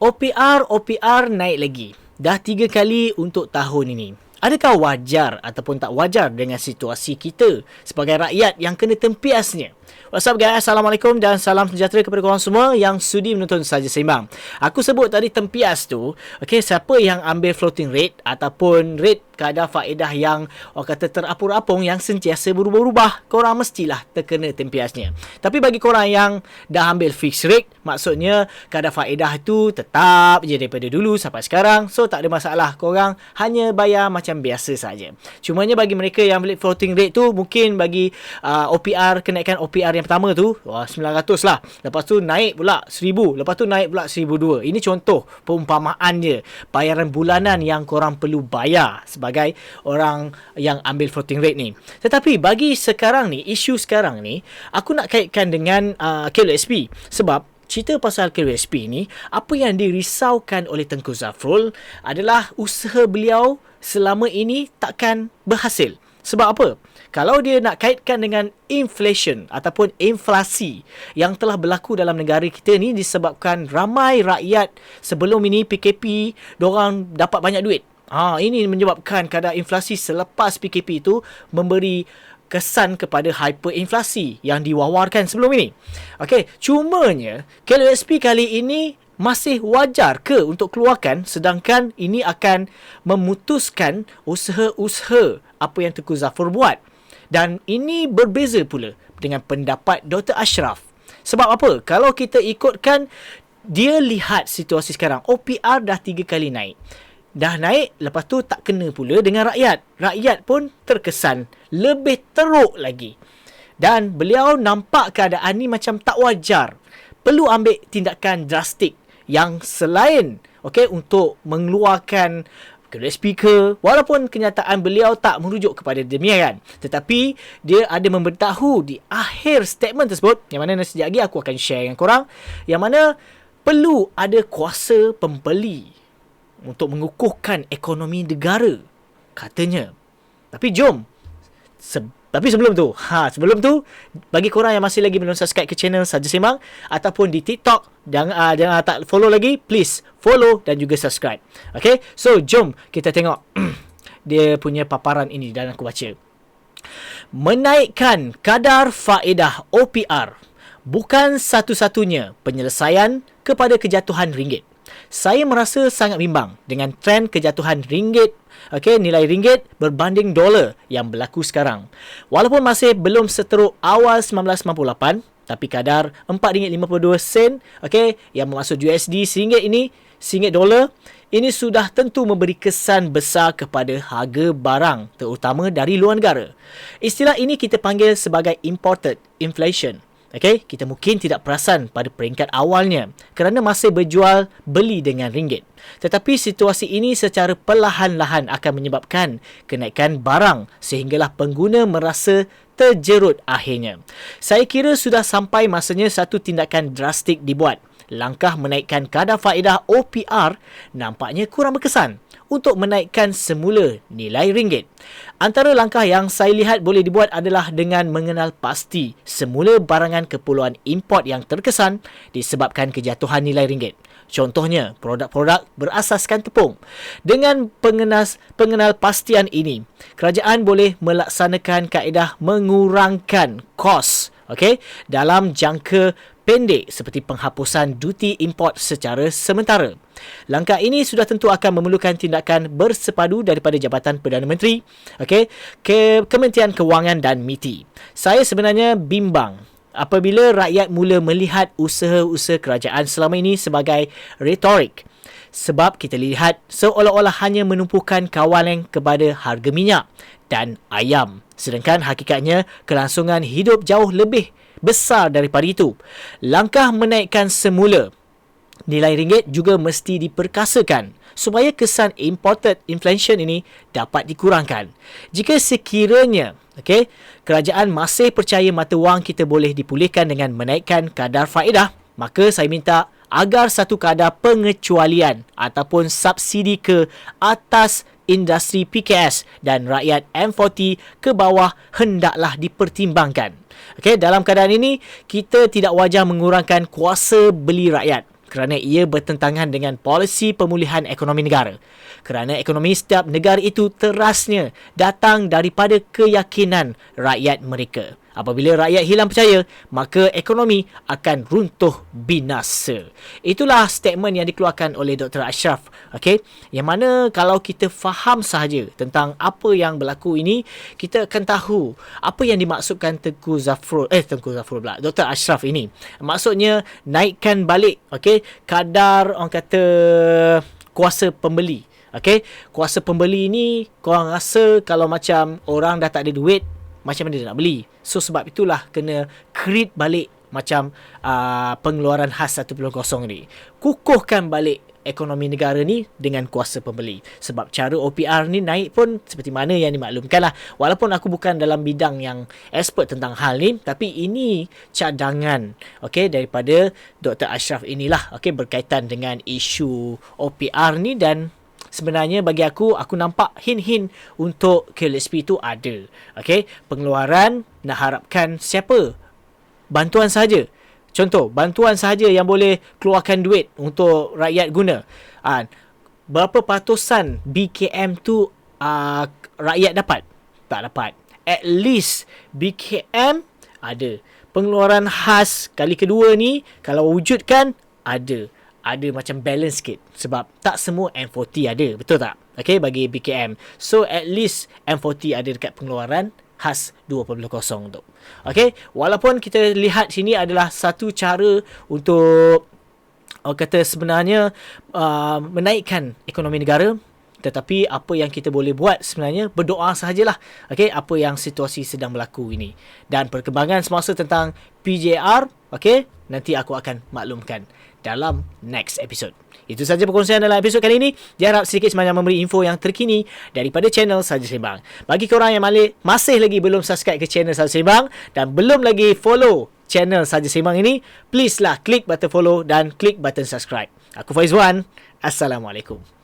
OPR naik lagi. Dah 3 kali untuk tahun ini. Adakah wajar ataupun tak wajar dengan situasi kita sebagai rakyat yang kena tempiasnya? What's up guys? Assalamualaikum dan salam sejahtera kepada korang semua yang sudi menonton Saja Seimbang. Aku sebut tadi tempias tu, siapa yang ambil floating rate ataupun rate kadar faedah yang orang kata terapur-apung yang sentiasa berubah-ubah, korang mestilah terkena tempiasnya. Tapi bagi korang yang dah ambil fixed rate, maksudnya kadar faedah tu tetap je daripada dulu sampai sekarang, so tak ada masalah, korang hanya bayar macam biasa saja. Cumanya bagi mereka yang beli floating rate tu, mungkin bagi OPR, kenaikan OPR yang pertama tu 900 lah, lepas tu naik pula 1000, lepas tu naik pula 1200. Ini contoh perumpamaan je bayaran bulanan yang korang perlu bayar sebagai orang yang ambil floating rate ni. Tetapi bagi sekarang ni, isu sekarang ni, aku nak kaitkan dengan KLSP. Sebab cerita pasal KLSP ni, apa yang dirisaukan oleh Tengku Zafrul adalah usaha beliau selama ini takkan berhasil. Sebab apa? Kalau dia nak kaitkan dengan inflation ataupun inflasi yang telah berlaku dalam negara kita ni disebabkan ramai rakyat sebelum ini PKP, diorang dapat banyak duit. Ini menyebabkan kadar inflasi selepas PKP itu memberi kesan kepada hyperinflasi yang diwawarkan sebelum ini. Cumanya KLSP kali ini masih wajar ke untuk keluarkan, sedangkan ini akan memutuskan usaha-usaha apa yang Tengku Zafrul buat. Dan ini berbeza pula dengan pendapat Dr. Ashraf. Sebab apa? Kalau kita ikutkan, dia lihat situasi sekarang, OPR dah 3 kali naik. Dah naik, lepas tu tak kena pula dengan rakyat. Rakyat pun terkesan lebih teruk lagi. Dan beliau nampak keadaan ni macam tak wajar. Perlu ambil tindakan drastik yang selain untuk mengeluarkan speaker, walaupun kenyataan beliau tak merujuk kepada demikian, tetapi dia ada memberitahu di akhir statement tersebut, yang mana sekejap lagi aku akan share dengan korang, yang mana perlu ada kuasa pembeli untuk mengukuhkan ekonomi negara, katanya. Tapi jom, tapi sebelum tu, bagi korang yang masih lagi belum subscribe ke channel Saja Seimbang ataupun di TikTok, jangan tak follow lagi, please follow dan juga subscribe. So jom kita tengok dia punya paparan ini dan aku baca. Menaikkan kadar faedah OPR bukan satu-satunya penyelesaian kepada kejatuhan ringgit. Saya merasa sangat bimbang dengan trend kejatuhan ringgit, nilai ringgit berbanding dolar yang berlaku sekarang. Walaupun masih belum seteruk awal 1998, tapi kadar RM4.52, yang bermaksud USD RM1 ini, RM1 dolar, ini sudah tentu memberi kesan besar kepada harga barang, terutama dari luar negara. Istilah ini kita panggil sebagai imported inflation. Kita mungkin tidak perasan pada peringkat awalnya kerana masih berjual beli dengan ringgit. Tetapi situasi ini secara perlahan-lahan akan menyebabkan kenaikan barang sehinggalah pengguna merasa terjerut akhirnya. Saya kira sudah sampai masanya satu tindakan drastik dibuat. Langkah menaikkan kadar faedah OPR nampaknya kurang berkesan untuk menaikkan semula nilai ringgit. Antara langkah yang saya lihat boleh dibuat adalah dengan mengenal pasti semula barangan keperluan import yang terkesan disebabkan kejatuhan nilai ringgit. Contohnya, produk-produk berasaskan tepung. Dengan pengenal pastian ini, kerajaan boleh melaksanakan kaedah mengurangkan kos dalam jangka pendek seperti penghapusan duty import secara sementara. Langkah ini sudah tentu akan memerlukan tindakan bersepadu daripada Jabatan Perdana Menteri, Kementerian Kewangan dan MITI. Saya sebenarnya bimbang apabila rakyat mula melihat usaha-usaha kerajaan selama ini sebagai retorik. Sebab kita lihat seolah-olah hanya menumpukan kawalan kepada harga minyak dan ayam. Sedangkan hakikatnya kelangsungan hidup jauh lebih besar daripada itu. Langkah menaikkan semula nilai ringgit juga mesti diperkasakan supaya kesan imported inflation ini dapat dikurangkan. Jika sekiranya kerajaan masih percaya mata wang kita boleh dipulihkan dengan menaikkan kadar faedah, maka saya minta agar satu kadar pengecualian ataupun subsidi ke atas industri PKS dan rakyat M40 ke bawah hendaklah dipertimbangkan. Dalam keadaan ini, kita tidak wajar mengurangkan kuasa beli rakyat kerana ia bertentangan dengan polisi pemulihan ekonomi negara. Kerana ekonomi setiap negara itu terasnya datang daripada keyakinan rakyat mereka. Apabila rakyat hilang percaya, maka ekonomi akan runtuh binasa. Itulah statement yang dikeluarkan oleh Dr. Ashraf. Okay? Yang mana kalau kita faham sahaja tentang apa yang berlaku ini, kita akan tahu apa yang dimaksudkan Tengku Zafrul pula, Dr. Ashraf ini. Maksudnya naikkan balik, okay, kadar orang kata kuasa pembeli. Okay? Kuasa pembeli ni korang rasa kalau macam orang dah tak ada duit, macam mana dia nak beli? So sebab itulah kena create balik macam pengeluaran khas 1.0 ni. Kukuhkan balik ekonomi negara ni dengan kuasa pembeli. Sebab cara OPR ni naik pun seperti mana yang dimaklumkan lah. Walaupun aku bukan dalam bidang yang expert tentang hal ni, tapi ini cadangan, okay, daripada Dr. Ashraf inilah, okay, berkaitan dengan isu OPR ni. Dan sebenarnya bagi aku nampak hin-hin untuk KLSP tu ada. Okay? Pengeluaran nak harapkan siapa? Bantuan sahaja. Contoh, bantuan sahaja yang boleh keluarkan duit untuk rakyat guna. Berapa patusan BKM tu rakyat dapat? Tak dapat. At least BKM ada. Pengeluaran khas kali kedua ni, kalau wujudkan, ada macam balance sikit. Sebab tak semua M40 ada. Betul tak? Okay, bagi BKM. So, at least M40 ada dekat pengeluaran khas 2.0 tu. Okay, walaupun kita lihat sini adalah satu cara untuk orang kata sebenarnya menaikkan ekonomi negara, tetapi apa yang kita boleh buat sebenarnya berdoa sahajalah. Okay, apa yang situasi sedang berlaku ini. Dan perkembangan semasa tentang PJR, okay, nanti aku akan maklumkan dalam next episode. Itu sahaja perkongsian dalam episod kali ini. Diharap sedikit sebanyak memberi info yang terkini daripada channel Saja Sembang. Bagi korang yang masih lagi belum subscribe ke channel Saja Sembang dan belum lagi follow channel Saja Sembang ini, please lah klik button follow dan klik button subscribe. Aku Faizwan. Assalamualaikum.